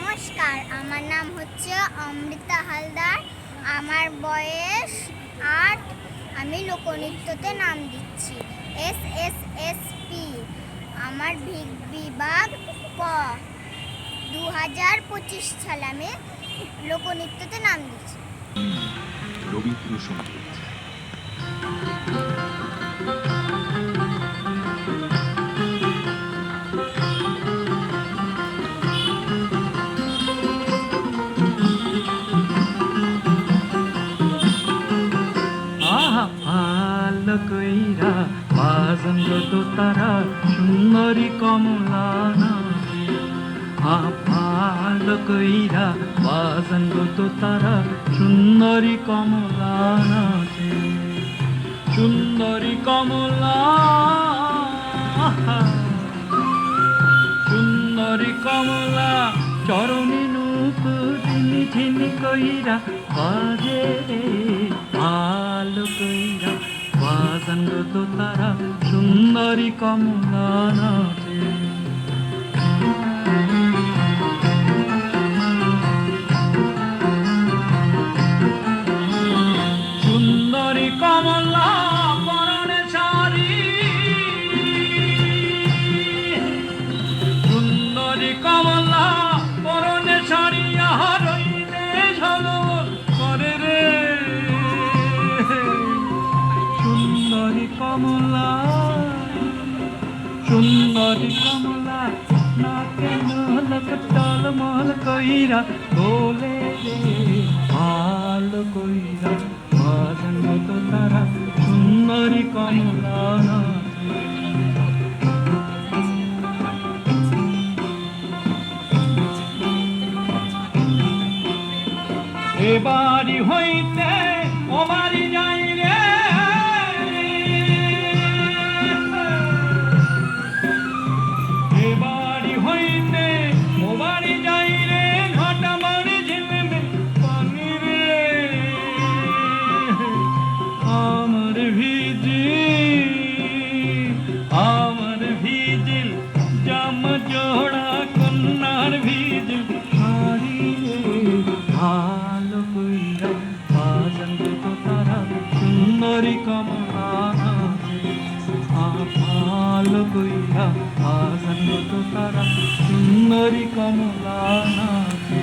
নমস্কার, আমার নাম হচ্ছে অমৃতা হালদার। আমার বয়স ৮। আমি লোকনৃত্যতে নাম দিচ্ছি SSSP। আমার বিভাগ ক। 2025 সালে আমি লোকনৃত্যতে নাম দিচ্ছি। রবীন্দ্রসঙ্গীত ভালো কইরা বাজন তো তারা সুন্দরী কমলা নাচে। ভালো কইরা বাজন তো তারা সুন্দরী কমলা নাচে। সুন্দরী কমলা, সুন্দরী কমলা চরণে নুপুর ঝিনি কইরা বাজে রে। ভালো কইরা বাজান তো তারা সুন্দরী কমলা নাচে। সুন্দরী কমলা পরনে শাড়ি, সুন্দরী কমলা পরনে শাড়ি হইতে ঝলমল করে রে। সুন্দরী কমলা, সুন্দরী কমলা নাকে নলক টলমল কইরা বলে রে। ভালো কইরা বাজন তো তারা সুন্দরী কমলা নাচে। এ বাড়ি হইতে ও বাড়ি যাই রে। এ বাড়ি হইতে ও বাড়ি যাই রে। ঘাটা বাড়ি ঝিলবে পানি রে। আমার ভিজিল জাম জোড়া কন্যার ভিজিল শাড়ি রে। ভালো কইরা বাজন তো তারা সুন্দরী কমলা নাচে। ভালো কইরা বাজন তো তারা সুন্দরী কমলা নাচে।